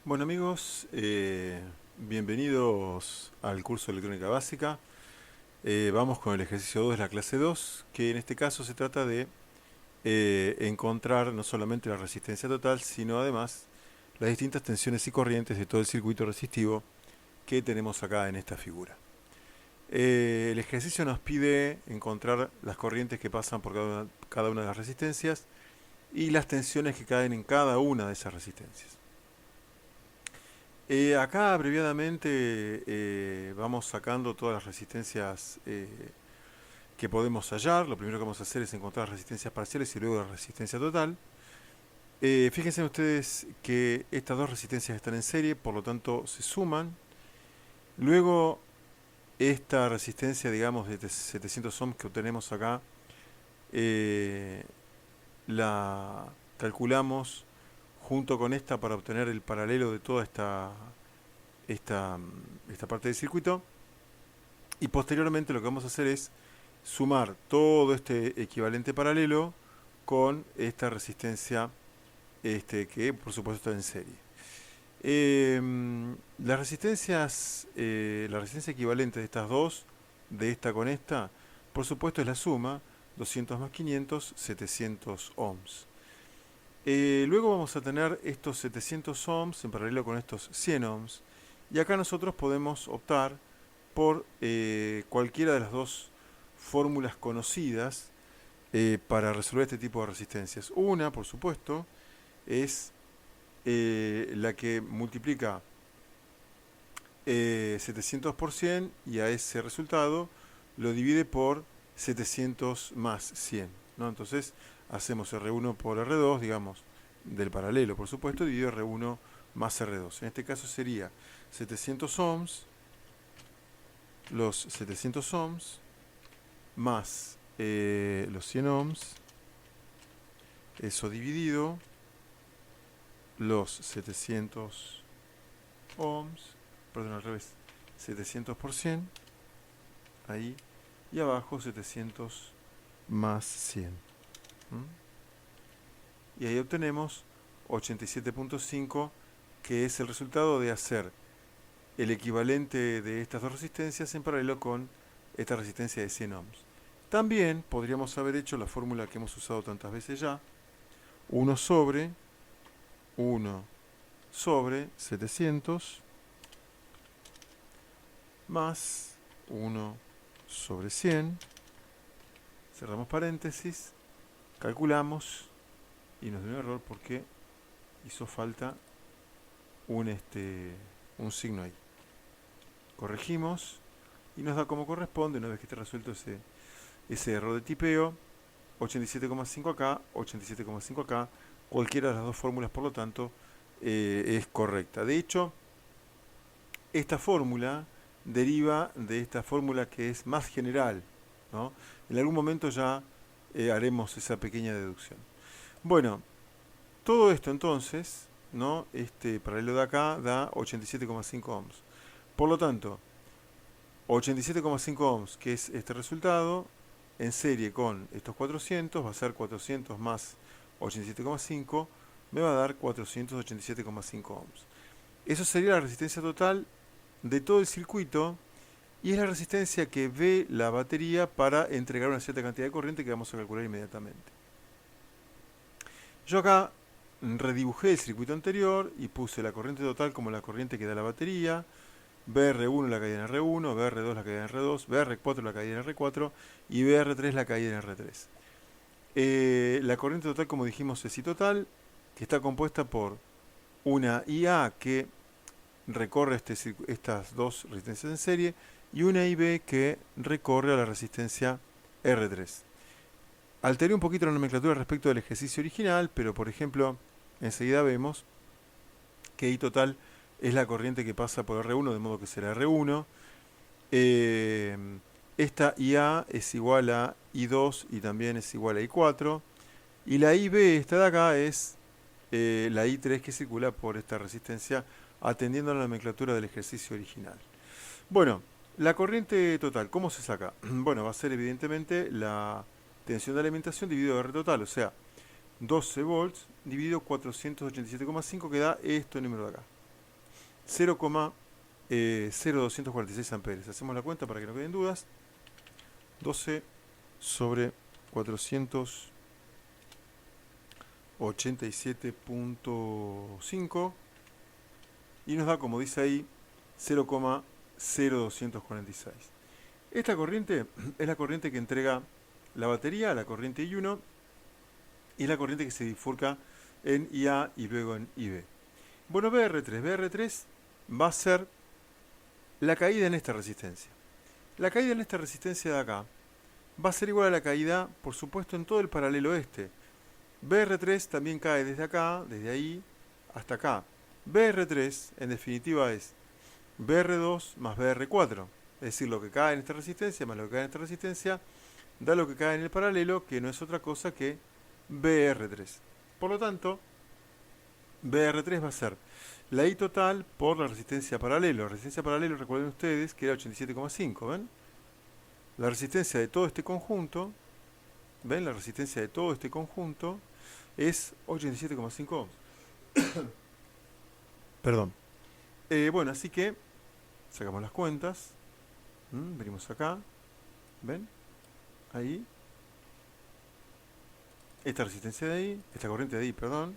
Bueno amigos, bienvenidos al curso de electrónica básica. Vamos con el ejercicio 2 de la clase 2, que en este caso se trata de encontrar no solamente la resistencia total, sino además las distintas tensiones y corrientes de todo el circuito resistivo que tenemos acá en esta figura. El ejercicio nos pide encontrar las corrientes que pasan por cada una de las resistencias y las tensiones que caen en cada una de esas resistencias. Acá abreviadamente vamos sacando todas las resistencias que podemos hallar. Lo primero que vamos a hacer es encontrar las resistencias parciales y luego la resistencia total. Fíjense ustedes que estas dos resistencias están en serie, por lo tanto se suman. Luego esta resistencia, digamos, de 700 ohms que obtenemos acá, eh, la calculamos junto con esta para obtener el paralelo de toda esta parte del circuito. Y posteriormente lo que vamos a hacer es sumar todo este equivalente paralelo con esta resistencia que por supuesto está en serie. La resistencia equivalente de estas dos, de esta con esta, por supuesto es la suma, 200 más 500, 700 ohms. Luego vamos a tener estos 700 ohms en paralelo con estos 100 ohms. Y acá nosotros podemos optar por cualquiera de las dos fórmulas conocidas para resolver este tipo de resistencias. Una, por supuesto, es la que multiplica 700 por 100 y a ese resultado lo divide por 700 más 100, ¿no? Entonces hacemos R1 por R2, digamos, del paralelo, por supuesto, dividido R1 más R2. En este caso sería 700 ohms, los 700 ohms más los 100 ohms, eso dividido los 700 ohms, perdón, al revés, 700 por 100, ahí, y abajo 700 más 100. Y ahí obtenemos 87.5, que es el resultado de hacer el equivalente de estas dos resistencias en paralelo con esta resistencia de 100 ohms. También podríamos haber hecho la fórmula que hemos usado tantas veces ya, 1 sobre 700 más 1 sobre 100, cerramos paréntesis, calculamos y nos dio un error porque hizo falta un signo ahí. Corregimos y nos da como corresponde, una vez que esté resuelto ese error de tipeo, 87,5 acá, 87,5 acá, cualquiera de las dos fórmulas por lo tanto es correcta. De hecho, esta fórmula deriva de esta fórmula que es más general, ¿no? En algún momento ya haremos esa pequeña deducción. Bueno, todo esto entonces, ¿no? Este paralelo de acá da 87,5 ohms. Por lo tanto, 87,5 ohms, que es este resultado, en serie con estos 400, va a ser 400 más 87,5, me va a dar 487,5 ohms. Eso sería la resistencia total de todo el circuito y es la resistencia que ve la batería para entregar una cierta cantidad de corriente que vamos a calcular inmediatamente. Yo acá redibujé el circuito anterior y puse la corriente total como la corriente que da la batería, BR1 la caída en R1, BR2 la caída en R2, BR4 la caída en R4 y BR3 la caída en R3. La corriente total, como dijimos, es I total, que está compuesta por una IA que recorre estas dos resistencias en serie y una IB que recorre a la resistencia R3. Alteré un poquito la nomenclatura respecto del ejercicio original, pero por ejemplo, enseguida vemos que I total es la corriente que pasa por R1, de modo que será R1. Esta IA es igual a I2 y también es igual a I4. Y la IB, esta de acá, es la I3 que circula por esta resistencia atendiendo a la nomenclatura del ejercicio original. Bueno, la corriente total, ¿cómo se saca? Bueno, va a ser evidentemente la tensión de alimentación dividido R total, o sea, 12 volts dividido 487,5 que da este número de acá. 0,0246 amperes. Hacemos la cuenta para que no queden dudas. 12 sobre 487.5 y nos da, como dice ahí, 0,0246. Esta corriente es la corriente que entrega la batería, la corriente I1, y la corriente que se bifurca en IA y luego en IB. Bueno, BR3 va a ser la caída en esta resistencia. La caída en esta resistencia de acá va a ser igual a la caída, por supuesto, en todo el paralelo este. BR3 también cae desde acá, desde ahí, hasta acá. BR3, en definitiva, es BR2 más BR4. Es decir, lo que cae en esta resistencia más lo que cae en esta resistencia da lo que cae en el paralelo, que no es otra cosa que BR3. Por lo tanto, BR3 va a ser la I total por la resistencia paralelo. La resistencia paralelo, recuerden ustedes, que era 87,5, ¿ven? La resistencia de todo este conjunto, ¿ven? La resistencia de todo este conjunto es 87,5 ohms. Perdón. Bueno, así que sacamos las cuentas. Venimos acá. ¿Ven? Ahí. Esta resistencia de ahí, esta corriente de ahí, perdón,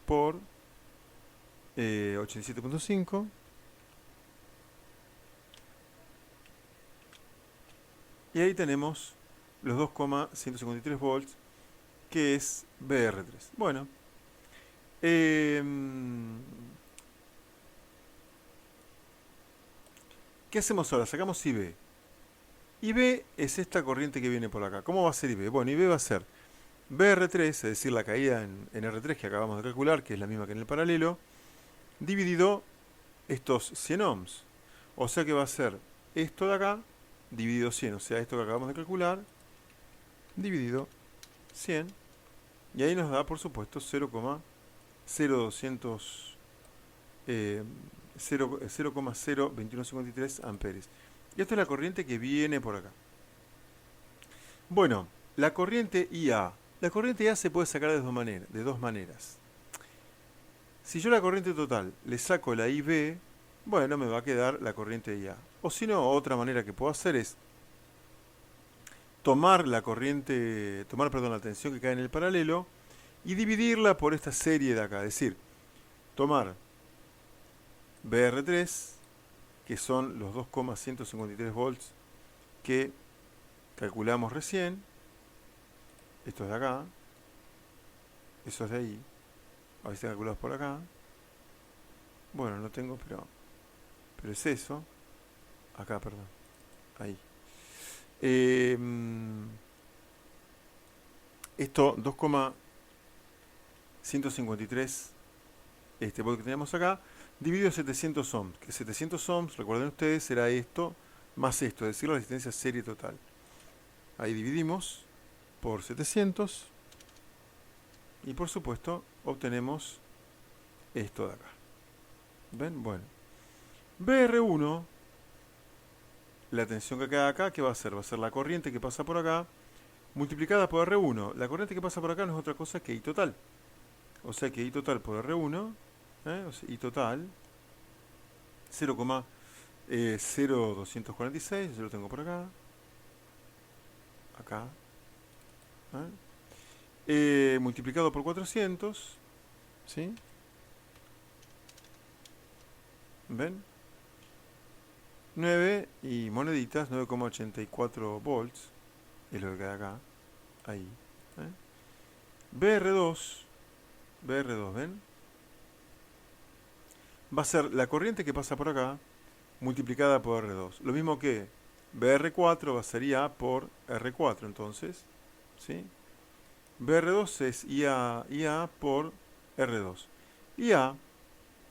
por 87,5. Y ahí tenemos los 2,153 volts, que es BR3. Bueno, ¿qué hacemos ahora? Sacamos IB. IB es esta corriente que viene por acá. ¿Cómo va a ser IB? Bueno, IB va a ser BR3, es decir, la caída en R3 que acabamos de calcular, que es la misma que en el paralelo, dividido estos 100 ohms. O sea que va a ser esto de acá dividido 100, o sea, esto que acabamos de calcular, dividido 100, y ahí nos da, por supuesto, 0,02153 amperes. Y esta es la corriente que viene por acá. Bueno, la corriente IA. La corriente IA se puede sacar de dos maneras. Si yo la corriente total le saco la IB, bueno, me va a quedar la corriente IA. O si no, otra manera que puedo hacer es tomar la tensión que cae en el paralelo y dividirla por esta serie de acá. Es decir, tomar BR3, que son los 2,153 volts que calculamos recién. Esto es de acá. Eso es de ahí. A ver si están calculados por acá. Bueno, no tengo, pero es eso. Acá, perdón. Ahí. Esto 2,153 volt que teníamos acá, dividido 700 ohms. Que 700 ohms, recuerden ustedes, será esto más esto, es decir, la resistencia serie total. Ahí dividimos por 700 y por supuesto obtenemos esto de acá. ¿Ven? Bueno. BR1, la tensión que queda acá, ¿qué va a ser? Va a ser la corriente que pasa por acá multiplicada por R1. La corriente que pasa por acá no es otra cosa que I total. O sea que I total por R1, o sea, I total 0,0246, yo lo tengo por acá. Acá. Multiplicado por 400, ¿sí? ¿Ven? 9 y moneditas, 9,84 volts, es lo que queda acá, ahí. BR2, ¿ven? Va a ser la corriente que pasa por acá, multiplicada por R2. Lo mismo que BR4 ser IA por R4, entonces, ¿sí? BR2 es IA por R2. IA,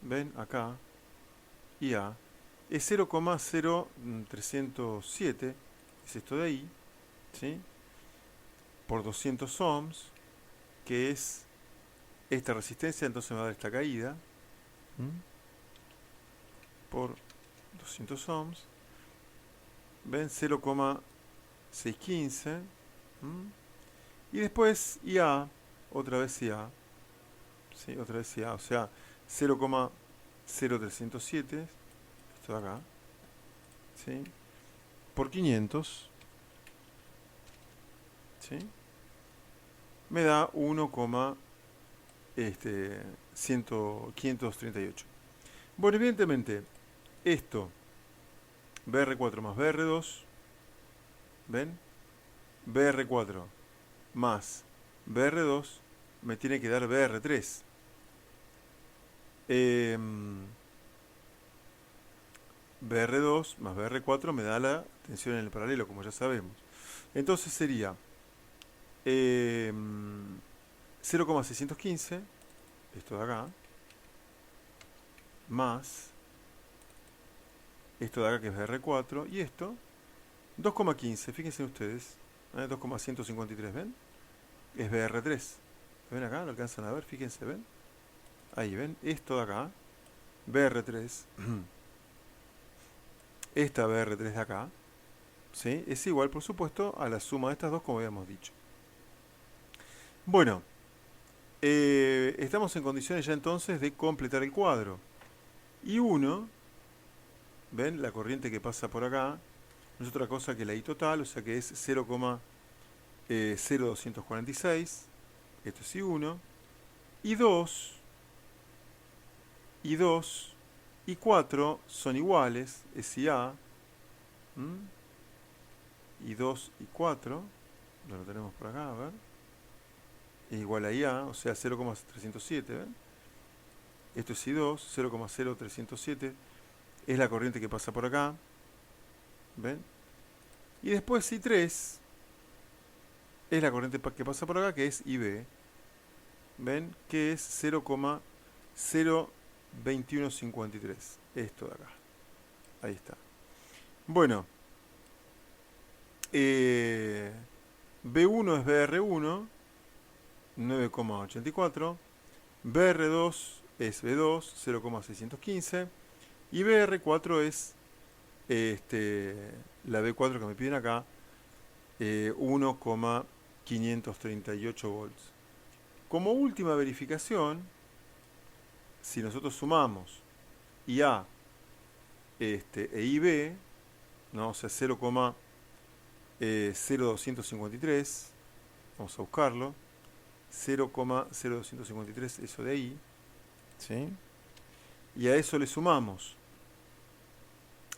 ven acá, IA es 0,0307, es esto de ahí, ¿sí? Por 200 ohms, que es esta resistencia, entonces me va a dar esta caída, por 200 ohms, ven 0,615, y después IA, otra vez IA, ¿sí? Otra vez IA, o sea, 0,307, esto de acá, ¿sí? Por 500, ¿sí? Me da 1,538. Bueno, evidentemente, esto, BR4 más BR2, ¿ven? BR4 más BR2 me tiene que dar BR3. BR2 más BR4 me da la tensión en el paralelo, como ya sabemos. Entonces sería 0,615, esto de acá, más esto de acá que es BR4, y esto, 2,15, fíjense ustedes, 2,153, ¿ven? Es BR3. ¿Ven acá? ¿Lo alcanzan a ver? Fíjense, ¿ven? Ahí, ¿ven? Esto de acá, BR3, esta BR3 de acá, ¿sí? Es igual, por supuesto, a la suma de estas dos, como habíamos dicho. Bueno, estamos en condiciones ya entonces de completar el cuadro. Y 1, ¿ven? La corriente que pasa por acá no es otra cosa que la I total, o sea que es 0,0246. Esto es I1. Y 2, y 2 y 4 son iguales, es IA. Y 2 y 4, lo tenemos por acá, a ver. Es igual a IA, o sea 0,307, ¿ven? Esto es I2, 0,0307. Es la corriente que pasa por acá. ¿Ven? Y después I3 es la corriente que pasa por acá, que es IB. ¿Ven? Que es 0,02153. Esto de acá. Ahí está. Bueno. B1 es BR1, 9,84. BR2 es B2, 0,615. Y BR4 es la B4 que me piden acá, 1,538 volts. Como última verificación, si nosotros sumamos IA e IB, ¿no? O sea, 0,0253, vamos a buscarlo, 0,0253, eso de ahí, ¿sí? Y a eso le sumamos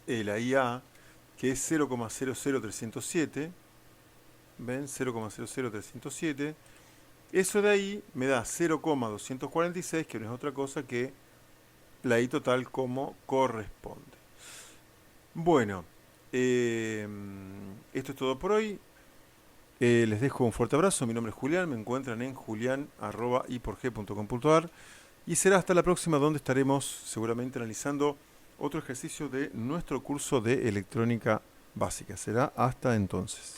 la IA, que es 0,00307, ¿ven? 0,00307. Eso de ahí me da 0,246, que no es otra cosa que la I total como corresponde. Bueno, esto es todo por hoy. Les dejo un fuerte abrazo. Mi nombre es Julián. Me encuentran en julian@iporg.com.ar. Y será hasta la próxima, donde estaremos seguramente analizando otro ejercicio de nuestro curso de electrónica básica. Será hasta entonces.